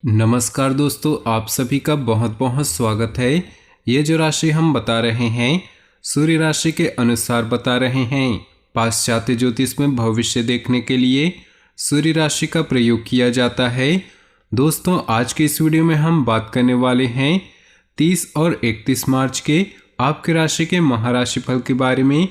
नमस्कार दोस्तों, आप सभी का बहुत बहुत स्वागत है। ये जो राशि हम बता रहे हैं सूर्य राशि के अनुसार बता रहे हैं। पाश्चात्य ज्योतिष में भविष्य देखने के लिए सूर्य राशि का प्रयोग किया जाता है। दोस्तों, आज के इस वीडियो में हम बात करने वाले हैं 30 और 31 मार्च के आपके राशि के महाराशि फल के बारे में।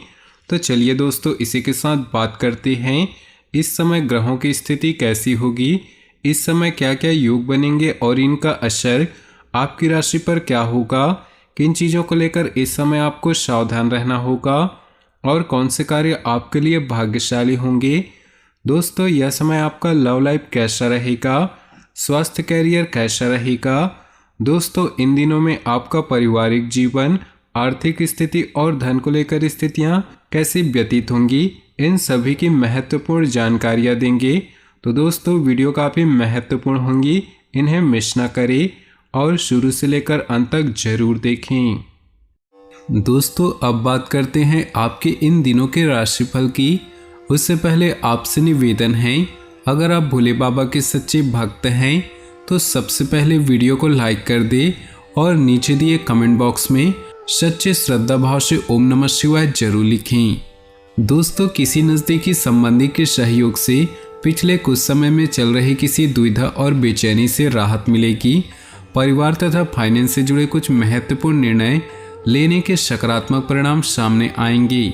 तो चलिए दोस्तों, इसी के साथ बात करते हैं इस समय ग्रहों की स्थिति कैसी होगी, इस समय क्या क्या योग बनेंगे और इनका असर आपकी राशि पर क्या होगा, किन चीज़ों को लेकर इस समय आपको सावधान रहना होगा और कौन से कार्य आपके लिए भाग्यशाली होंगे। दोस्तों, यह समय आपका लव लाइफ कैसा रहेगा, स्वास्थ्य कैरियर कैसा रहेगा। दोस्तों, इन दिनों में आपका पारिवारिक जीवन, आर्थिक स्थिति और धन को लेकर स्थितियां कैसी व्यतीत होंगी, इन सभी की महत्वपूर्ण जानकारियां देंगे। तो दोस्तों, वीडियो काफ़ी महत्वपूर्ण होंगी, इन्हें मिस ना करें और शुरू से लेकर अंत तक जरूर देखें। दोस्तों, अब बात करते हैं आपके इन दिनों के राशिफल की। उससे पहले आपसे निवेदन है, अगर आप भोले बाबा के सच्चे भक्त हैं तो सबसे पहले वीडियो को लाइक कर दे और नीचे दिए कमेंट बॉक्स में सच्चे श्रद्धा भाव से ओम नमः शिवाय जरूर लिखें। दोस्तों, किसी नज़दीकी संबंधी के सहयोग से पिछले कुछ समय में चल रही किसी दुविधा और बेचैनी से राहत मिलेगी। परिवार तथा फाइनेंस से जुड़े कुछ महत्वपूर्ण निर्णय लेने के सकारात्मक परिणाम सामने आएंगे।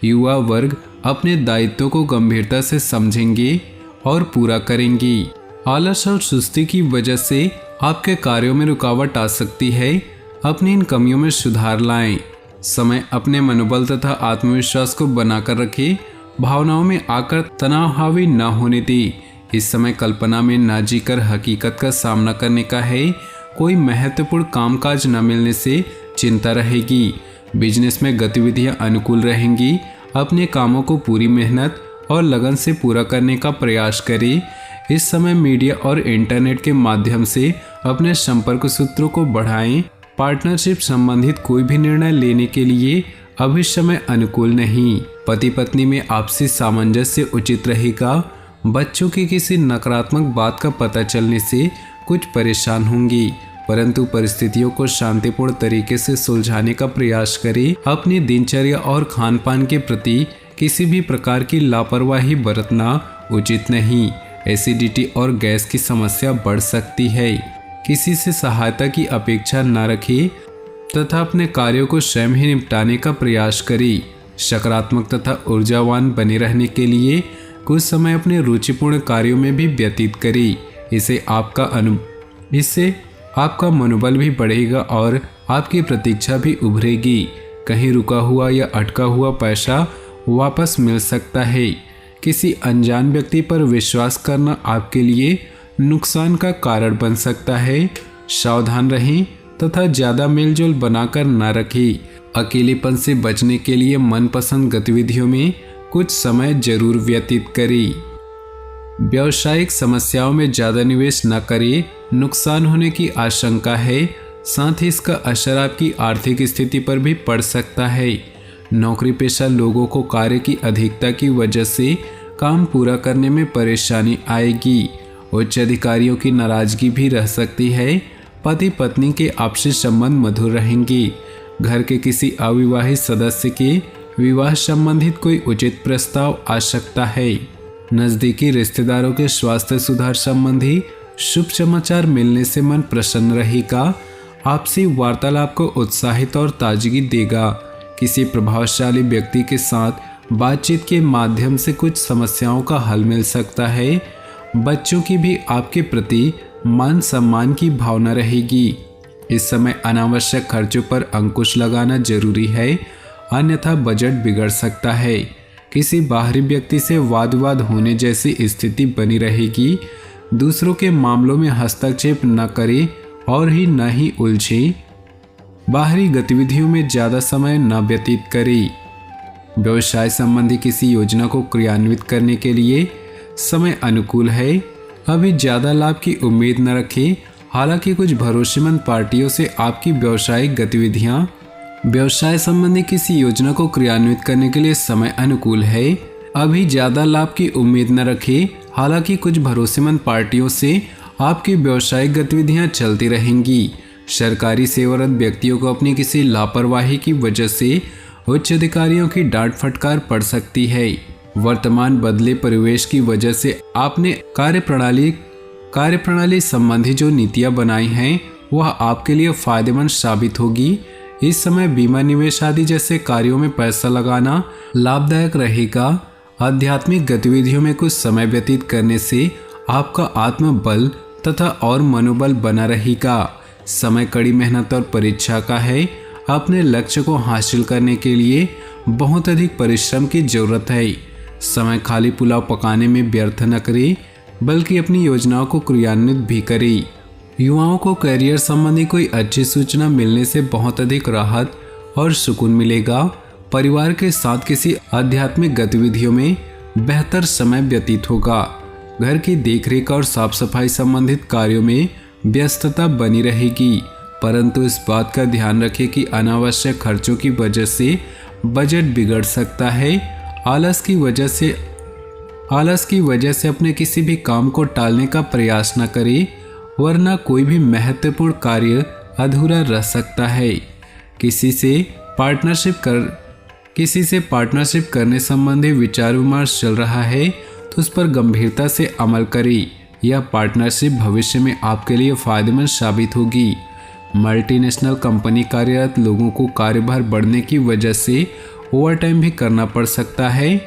युवा वर्ग अपने दायित्वों को गंभीरता से समझेंगे और पूरा करेंगे। आलस और सुस्ती की वजह से आपके कार्यों में रुकावट आ सकती है। अपनी इन कमियों में सुधार लाएं। समय अपने मनोबल तथा आत्मविश्वास को बनाकर रखें। भावनाओं में आकर तनाव हावी न होने दे। इस समय कल्पना में ना जीकर हकीकत का सामना करने का है। कोई महत्वपूर्ण कामकाज न मिलने से चिंता रहेगी। बिजनेस में गतिविधियां अनुकूल रहेंगी। अपने कामों को पूरी मेहनत और लगन से पूरा करने का प्रयास करें। इस समय मीडिया और इंटरनेट के माध्यम से अपने संपर्क सूत्रों को बढ़ाएं। पार्टनरशिप संबंधित कोई भी निर्णय लेने के लिए अभी समय अनुकूल नहीं। पति पत्नी में आपसी सामंजस्य उचित रहेगा। बच्चों की किसी नकारात्मक बात का पता चलने से कुछ परेशान होंगी, परंतु परिस्थितियों को शांतिपूर्ण तरीके से सुलझाने का प्रयास करें। अपनी दिनचर्या और खान पान के प्रति किसी भी प्रकार की लापरवाही बरतना उचित नहीं। एसिडिटी और गैस की समस्या बढ़ सकती है। किसी से सहायता की अपेक्षा न रखें तथा अपने कार्यों को स्वयं ही निपटाने का प्रयास करें। सकारात्मक तथा ऊर्जावान बने रहने के लिए कुछ समय अपने रुचिपूर्ण कार्यों में भी व्यतीत करें। इससे आपका मनोबल भी बढ़ेगा और आपकी प्रतीक्षा भी उभरेगी। कहीं रुका हुआ या अटका हुआ पैसा वापस मिल सकता है। किसी अनजान व्यक्ति पर विश्वास करना आपके लिए नुकसान का कारण बन सकता है। सावधान रहें तथा ज़्यादा मेलजोल बनाकर न रखें। अकेलेपन से बचने के लिए मनपसंद गतिविधियों में कुछ समय जरूर व्यतीत करें। व्यावसायिक समस्याओं में ज़्यादा निवेश न करें, नुकसान होने की आशंका है। साथ ही इसका असर आपकी आर्थिक स्थिति पर भी पड़ सकता है। नौकरी पेशा लोगों को कार्य की अधिकता की वजह से काम पूरा करने में परेशानी आएगी। उच्च अधिकारियों की नाराजगी भी रह सकती है। पति पत्नी के आपसी संबंध मधुर रहेंगे। घर के किसी अविवाहित सदस्य के विवाह संबंधित कोई उचित प्रस्ताव आ सकता है। नज़दीकी रिश्तेदारों के स्वास्थ्य सुधार संबंधी शुभ समाचार मिलने से मन प्रसन्न रहेगा। आपसी वार्तालाप को उत्साहित और ताजगी देगा। किसी प्रभावशाली व्यक्ति के साथ बातचीत के माध्यम से कुछ समस्याओं का हल मिल सकता है। बच्चों की भी आपके प्रति मान सम्मान की भावना रहेगी। इस समय अनावश्यक खर्चों पर अंकुश लगाना जरूरी है, अन्यथा बजट बिगड़ सकता है। किसी बाहरी व्यक्ति से वाद विवाद होने जैसी स्थिति बनी रहेगी। दूसरों के मामलों में हस्तक्षेप न करें और न ही उलझें। बाहरी गतिविधियों में ज़्यादा समय न व्यतीत करें। व्यवसाय संबंधी किसी योजना को क्रियान्वित करने के लिए समय अनुकूल है। अभी ज़्यादा लाभ की उम्मीद न रखें। हालांकि कुछ भरोसेमंद पार्टियों से आपकी व्यवसायिक गतिविधियां, व्यवसाय संबंधी किसी योजना को क्रियान्वित करने के लिए समय अनुकूल है। अभी ज़्यादा लाभ की उम्मीद न रखें। हालांकि कुछ भरोसेमंद पार्टियों से आपकी व्यावसायिक गतिविधियां चलती रहेंगी। सरकारी सेवारत व्यक्तियों को अपनी किसी लापरवाही की वजह से उच्च अधिकारियों की डांट फटकार पड़ सकती है। वर्तमान बदले परिवेश की वजह से आपने कार्यप्रणाली संबंधी जो नीतियां बनाई हैं वह आपके लिए फायदेमंद साबित होगी। इस समय बीमा, निवेश आदि जैसे कार्यों में पैसा लगाना लाभदायक रहेगा। आध्यात्मिक गतिविधियों में कुछ समय व्यतीत करने से आपका आत्मबल तथा और मनोबल बना रहेगा। समय कड़ी मेहनत और परीक्षा का है। अपने लक्ष्य को हासिल करने के लिए बहुत अधिक परिश्रम की जरूरत है। समय खाली पुलाव पकाने में व्यर्थ न करे, बल्कि अपनी योजनाओं को क्रियान्वित भी करे। युवाओं को करियर संबंधी कोई अच्छी सूचना मिलने से बहुत अधिक राहत और सुकून मिलेगा। परिवार के साथ किसी आध्यात्मिक गतिविधियों में बेहतर समय व्यतीत होगा। घर की देखरेख और साफ सफाई संबंधित कार्यों में व्यस्तता बनी रहेगी, परंतु इस बात का ध्यान रखें कि अनावश्यक खर्चों की वजह से बजट बिगड़ सकता है। आलस की वजह से अपने किसी भी काम को टालने का प्रयास न करें, वरना कोई भी महत्वपूर्ण कार्य अधूरा रह सकता है। किसी से पार्टनरशिप करने संबंधी विचार विमर्श चल रहा है तो उस पर गंभीरता से अमल करें। यह पार्टनरशिप भविष्य में आपके लिए फायदेमंद साबित होगी। मल्टीनेशनल कंपनी कार्यरत लोगों को कार्यभार बढ़ने की वजह से ओवरटाइम भी करना पड़ सकता है।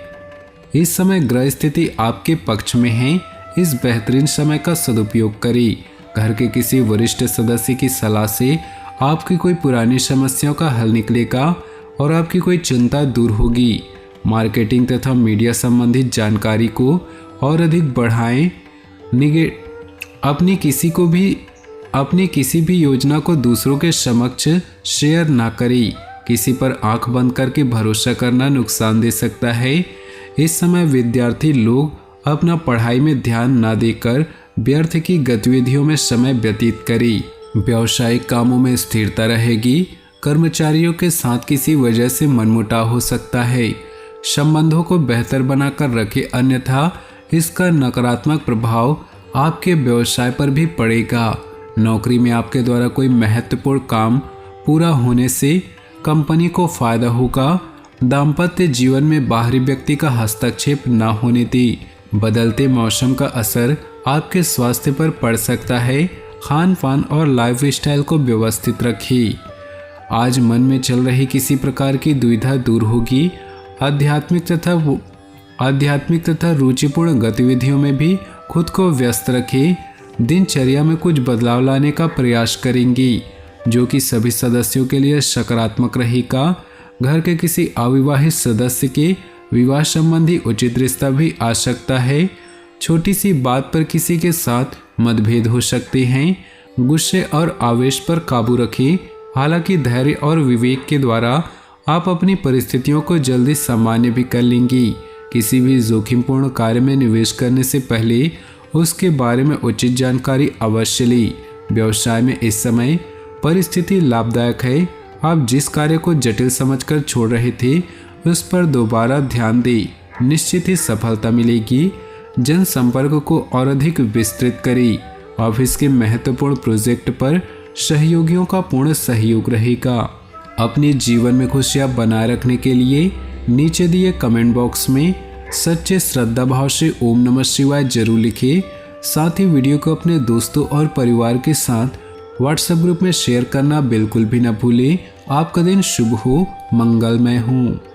इस समय ग्रह स्थिति आपके पक्ष में है। इस बेहतरीन समय का सदुपयोग करें। घर के किसी वरिष्ठ सदस्य की सलाह से आपकी कोई पुरानी समस्याओं का हल निकलेगा और आपकी कोई चिंता दूर होगी। मार्केटिंग तथा मीडिया संबंधित जानकारी को और अधिक बढ़ाएं। अपनी किसी भी योजना को दूसरों के समक्ष शेयर ना करें। किसी पर आंख बंद करके भरोसा करना नुकसान दे सकता है। इस समय विद्यार्थी लोग अपना पढ़ाई में ध्यान ना देकर व्यर्थ की गतिविधियों में समय व्यतीत करें। व्यावसायिक कामों में स्थिरता रहेगी। कर्मचारियों के साथ किसी वजह से मनमुटाव हो सकता है। संबंधों को बेहतर बनाकर रखें, अन्यथा इसका नकारात्मक प्रभाव आपके व्यवसाय पर भी पड़ेगा। नौकरी में आपके द्वारा कोई महत्वपूर्ण काम पूरा होने से कंपनी को फायदा होगा। दाम्पत्य जीवन में बाहरी व्यक्ति का हस्तक्षेप न होने दें। बदलते मौसम का असर आपके स्वास्थ्य पर पड़ सकता है। खान पान और लाइफस्टाइल को व्यवस्थित रखिए। आज मन में चल रही किसी प्रकार की दुविधा दूर होगी। आध्यात्मिक तथा रुचिपूर्ण गतिविधियों में भी खुद को व्यस्त रखें। दिनचर्या में कुछ बदलाव लाने का प्रयास करेंगी, जो कि सभी सदस्यों के लिए सकारात्मक रहेगा। घर के किसी अविवाहित सदस्य के विवाह संबंधी उचित रिश्ता भी आ सकता है। छोटी सी बात पर किसी के साथ मतभेद हो सकते हैं। गुस्से और आवेश पर काबू रखें। हालांकि धैर्य और विवेक के द्वारा आप अपनी परिस्थितियों को जल्दी सामान्य भी कर लेंगी। किसी भी जोखिमपूर्ण कार्य में निवेश करने से पहले उसके बारे में उचित जानकारी अवश्य लें। व्यवसाय में इस समय परिस्थिति लाभदायक है। आप जिस कार्य को जटिल समझकर छोड़ रहे थे उस पर दोबारा ध्यान दें। निश्चित ही सफलता मिलेगी। जनसंपर्क को और अधिक विस्तृत करें। ऑफिस के महत्वपूर्ण प्रोजेक्ट पर सहयोगियों का पूर्ण सहयोग रहेगा। अपने जीवन में खुशियां बनाए रखने के लिए नीचे दिए कमेंट बॉक्स में सच्चे श्रद्धा भाव से ओम नमः शिवाय जरूर लिखें। साथ ही वीडियो को अपने दोस्तों और परिवार के साथ व्हाट्सएप ग्रुप में शेयर करना बिल्कुल भी न भूलें। आपका दिन शुभ हो, मंगलमय हो।